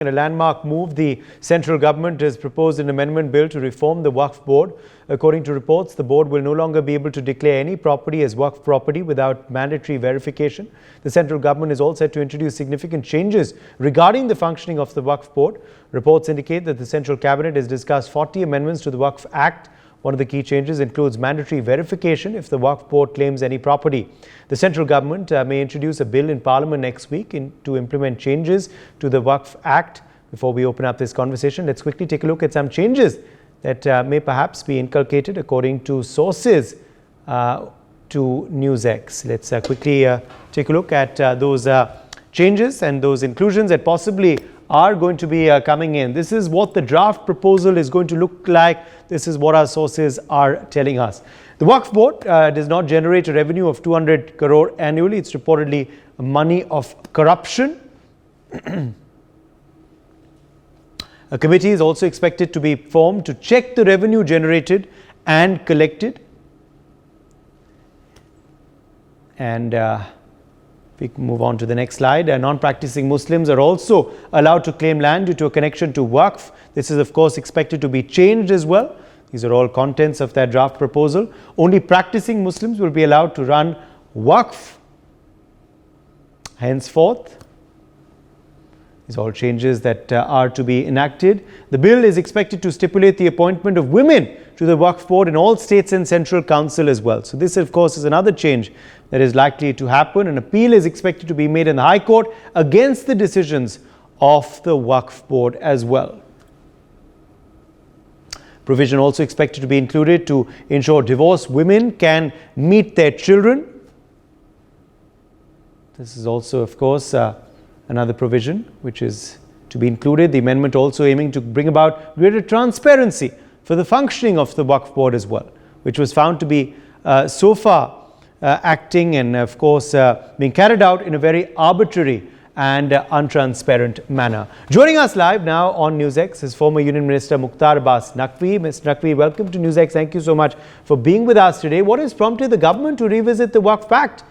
In a landmark move, the central government has proposed an amendment bill to reform the Waqf Board. According to reports, the board will no longer be able to declare any property as Waqf property without mandatory verification. The central government is all set to introduce significant changes regarding the functioning of the Waqf Board. Reports indicate that the central cabinet has discussed 40 amendments to the Waqf Act. One of the key changes includes mandatory verification if the Waqf Board claims any property. The central government may introduce a bill in Parliament next week to implement changes to the Waqf Act. Before we open up this conversation, let's quickly take a look at some changes that may perhaps be inculcated according to sources to NewsX. Let's quickly take a look at those changes and those inclusions that possibly are going to be coming in. This is what the draft proposal is going to look like. This is what our sources are telling us. The Waqf Board does not generate a revenue of 200 crore annually. It's reportedly money of corruption. A committee is also expected to be formed to check the revenue generated and collected. And we can move on to the next slide. Non-practicing Muslims are also allowed to claim land due to a connection to Waqf. This is of course expected to be changed as well. These are all contents of that draft proposal. Only practicing Muslims will be allowed to run Waqf henceforth. These are all changes that are to be enacted. The bill is expected to stipulate the appointment of women to the Waqf Board in all states and central council as well. So this of course is another change that is likely to happen. An appeal is expected to be made in the High Court against the decisions of the Waqf Board as well. Provision also expected to be included to ensure divorced women can meet their children. This is also of course another provision which is to be included. The amendment also aiming to bring about greater transparency for the functioning of the Waqf Board as well, which was found to be so far acting and of course being carried out in a very arbitrary and untransparent manner. Joining us live now on NewsX is former Union Minister Mukhtar Abbas Naqvi. Mr. Naqvi, welcome to NewsX. Thank you so much for being with us today. What has prompted the government to revisit the Waqf Act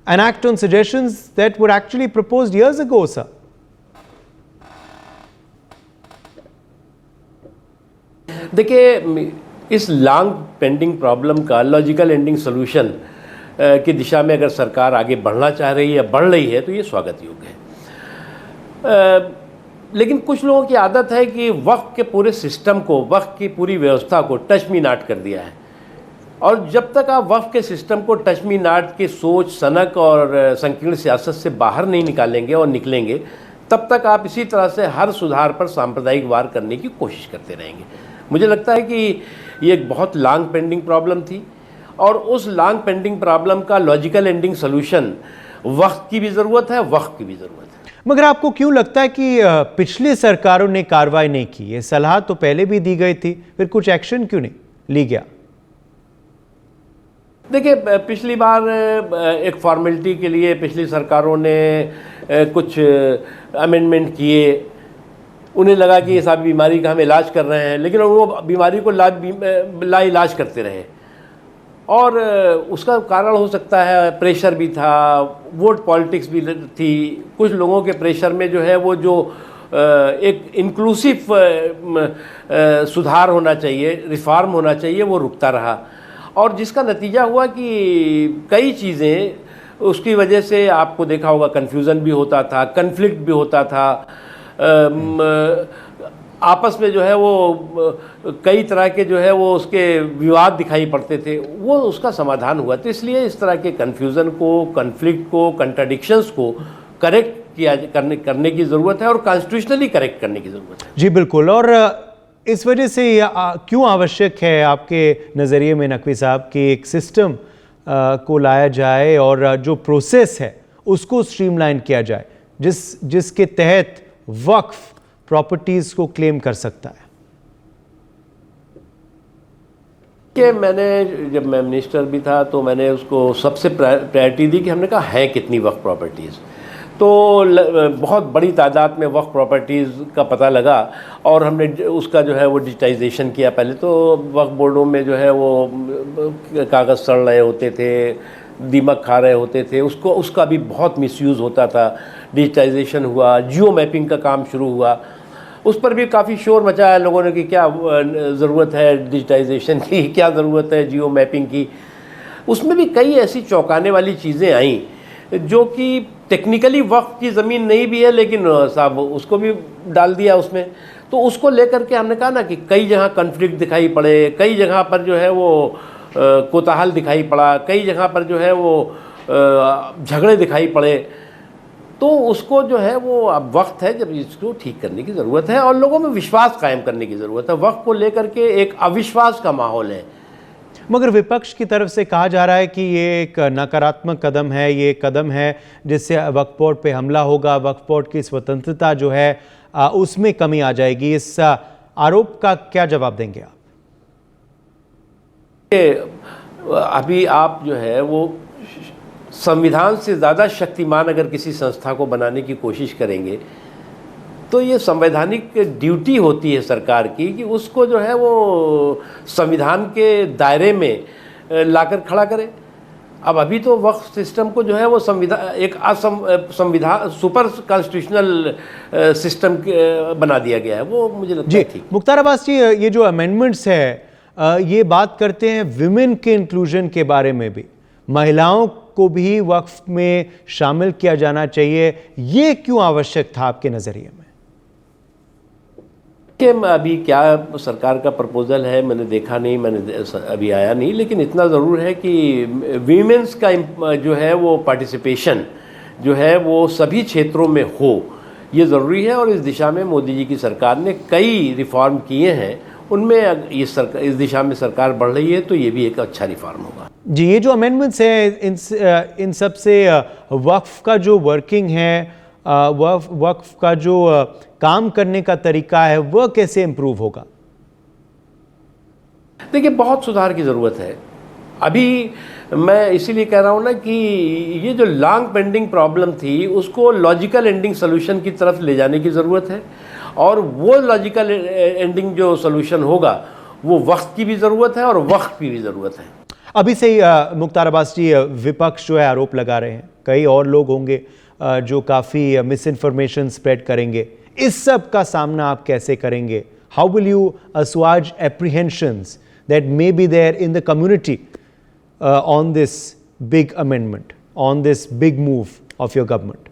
and act on suggestions that were actually proposed years ago, sir? देखिए, इस long pending problem का logical ending solution की दिशा में अगर सरकार आगे बढ़ना चाह रही है, बढ़ रही है, तो ये स्वागत योग्य है। लेकिन कुछ लोगों की आदत है कि वक्फ के पूरे सिस्टम को, वक्फ की पूरी व्यवस्था को टच मी नॉट कर दिया है, और जब तक आप वक्फ के सिस्टम को टच मी नॉट की सोच, सनक और संकीर्ण सियासत से बाहर नहीं निकालेंगे और निकलेंगे, तब तक आप इसी तरह से हर सुधार पर सांप्रदायिक वार करने की कोशिश करते रहेंगे। मुझे लगता है कि ये एक बहुत लॉन्ग पेंडिंग प्रॉब्लम थी, और उस लॉन्ग पेंडिंग प्रॉब्लम का लॉजिकल एंडिंग सोल्यूशन वक्त की भी ज़रूरत है, वक्त की भी ज़रूरत है। मगर आपको क्यों लगता है कि पिछली सरकारों ने कार्रवाई नहीं की? ये सलाह तो पहले भी दी गई थी, फिर कुछ एक्शन क्यों नहीं ली गया? देखिए, पिछली बार एक फॉर्मेलिटी के लिए पिछली सरकारों ने कुछ अमेंडमेंट किए। उन्हें लगा कि ये सारी बीमारी का हम इलाज कर रहे हैं, लेकिन वो बीमारी को ला इलाज करते रहे, और उसका कारण हो सकता है प्रेशर भी था, वोट पॉलिटिक्स भी थी। कुछ लोगों के प्रेशर में जो है वो जो एक इंक्लूसिव सुधार होना चाहिए, रिफॉर्म होना चाहिए, वो रुकता रहा, और जिसका नतीजा हुआ कि कई चीज़ें उसकी वजह से आपको देखा होगा कन्फ्यूज़न भी होता था, कन्फ्लिक्ट भी होता था, आपस में जो है वो कई तरह के जो है वो उसके विवाद दिखाई पड़ते थे। वो उसका समाधान हुआ। तो इसलिए इस तरह के कन्फ्यूज़न को, कन्फ्लिक्ट को, कंट्राडिक्शंस को करेक्ट करने की ज़रूरत है, और कॉन्स्टिट्यूशनली करेक्ट करने की ज़रूरत है। जी बिल्कुल। और इस वजह से क्यों आवश्यक है आपके नज़रिए में नकवी साहब कि एक सिस्टम को लाया जाए और जो प्रोसेस है उसको स्ट्रीमलाइन किया जाए, जिसके तहत वक्फ प्रॉपर्टीज को क्लेम कर सकता है? कि जब मैं मिनिस्टर भी था तो मैंने उसको सबसे प्रायोरिटी दी कि हमने कहा है कितनी वक्फ प्रॉपर्टीज़। तो बहुत बड़ी तादाद में वक्फ प्रॉपर्टीज़ का पता लगा, और हमने उसका जो है वो डिजिटाइजेशन किया। पहले तो वक्फ बोर्डों में जो है वो कागज़ सड़ रहे होते थे, दीमक खा रहे होते थे, उसका भी बहुत मिसयूज़ होता था। डिजिटाइजेशन हुआ, जियो मैपिंग का काम शुरू हुआ, उस पर भी काफ़ी शोर मचाया लोगों ने कि क्या ज़रूरत है डिजिटाइजेशन की, क्या ज़रूरत है जियो मैपिंग की। उसमें भी कई ऐसी चौंकाने वाली चीज़ें आईं जो कि टेक्निकली वक्फ की ज़मीन नहीं भी है, लेकिन साहब उसको भी डाल दिया उसमें। तो उसको लेकर के हमने कहा ना कि कई जगह कन्फ्लिक्ट दिखाई पड़े, कई जगह पर जो है वो कोताहल दिखाई पड़ा, कई जगह पर जो है वो झगड़े दिखाई पड़े। तो उसको जो है वो अब वक्त है जब इसको ठीक करने की ज़रूरत है और लोगों में विश्वास कायम करने की ज़रूरत है। वक्त को लेकर के एक अविश्वास का माहौल है। मगर विपक्ष की तरफ से कहा जा रहा है कि ये एक नकारात्मक कदम है, ये कदम है जिससे वक्फ बोर्ड पे हमला होगा, वक्फ बोर्ड की स्वतंत्रता जो है उसमें कमी आ जाएगी। इस आरोप का क्या जवाब देंगे आप? अभी आप जो है वो संविधान से ज़्यादा शक्तिमान अगर किसी संस्था को बनाने की कोशिश करेंगे तो ये संवैधानिक ड्यूटी होती है सरकार की कि उसको जो है वो संविधान के दायरे में लाकर खड़ा करे। अब अभी तो वक्फ सिस्टम को जो है वो संविधान सुपर कॉन्स्टिट्यूशनल सिस्टम बना दिया गया है। वो मुझे लगता है ठीक। मुख्तार अब्बास जी, ये जो अमेंडमेंट्स है ये बात करते हैं विमेन के इंक्लूजन के बारे में भी, महिलाओं को भी वक्फ में शामिल किया जाना चाहिए। ये क्यों आवश्यक था आपके नज़रिए में? कि अभी क्या सरकार का प्रपोजल है मैंने देखा नहीं, मैंने अभी आया नहीं, लेकिन इतना ज़रूर है कि वीमेंस का जो है वो पार्टिसिपेशन जो है वो सभी क्षेत्रों में हो, ये ज़रूरी है। और इस दिशा में मोदी जी की सरकार ने कई रिफॉर्म किए हैं, उनमें इस दिशा में सरकार बढ़ रही है, तो ये भी एक अच्छा रिफॉर्म होगा। जी, ये जो अमेंडमेंट्स है इन सब से वक्फ का जो वर्किंग है, वक्फ का जो काम करने का तरीका है, वह कैसे इम्प्रूव होगा? देखिए, बहुत सुधार की ज़रूरत है। अभी मैं इसीलिए कह रहा हूँ ना कि ये जो लॉन्ग पेंडिंग प्रॉब्लम थी उसको लॉजिकल एंडिंग सोल्यूशन की तरफ ले जाने की ज़रूरत है। और वो लॉजिकल एंडिंग जो सोल्यूशन होगा वो वक्त की भी ज़रूरत है और वक्त की भी ज़रूरत है। अभी से ही मुख्तार अब्बास जी, विपक्ष जो है आरोप लगा रहे हैं, कई और लोग होंगे जो काफ़ी मिस इन्फॉर्मेशन स्प्रेड करेंगे। इस सब का सामना आप कैसे करेंगे? How will you assuage apprehensions that may be there in the community on this big amendment, on this big move of your government?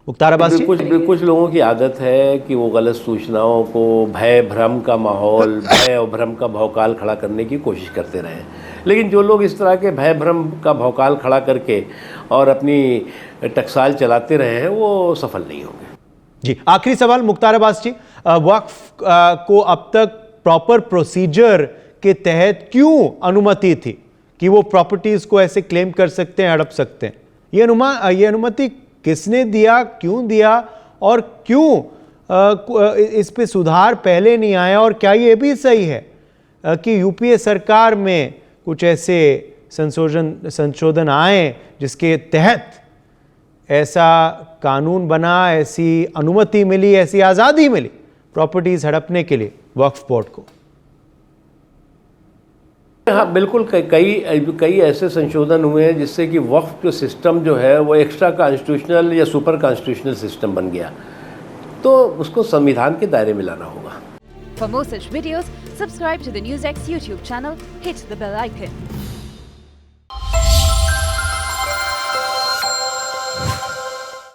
Mukhtar Abbas ji, कुछ लोगों की आदत है कि वो गलत सूचनाओं को भय भ्रम का माहौल, भय और भ्रम का भौकाल खड़ा करने की कोशिश करते रहे। लेकिन जो लोग इस तरह के भय भ्रम का भौकाल खड़ा करके और अपनी टकसाल चलाते रहे हैं वो सफल नहीं होंगे। जी, आखिरी सवाल मुख्तार अब्बास जी, वक्फ को अब तक प्रॉपर प्रोसीजर के तहत क्यों अनुमति थी कि वो प्रॉपर्टीज को ऐसे क्लेम कर सकते हैं, हड़प सकते हैं? ये अनुमति किसने दिया, क्यों दिया और क्यों इस पे सुधार पहले नहीं आया? और क्या ये भी सही है कि यूपीए सरकार में कुछ ऐसे संशोधन आए जिसके तहत ऐसा कानून बना, ऐसी अनुमति मिली, ऐसी आज़ादी मिली प्रॉपर्टीज हड़पने के लिए वक्फ बोर्ड को? हाँ बिल्कुल, कई ऐसे संशोधन हुए हैं जिससे कि वक्फ जो सिस्टम जो है वो एक्स्ट्रा कॉन्स्टिट्यूशनल या सुपर कॉन्स्टिट्यूशनल सिस्टम बन गया, तो उसको संविधान के दायरे में लाना होगा। For more such videos, subscribe to the NewsX YouTube channel, hit the bell icon.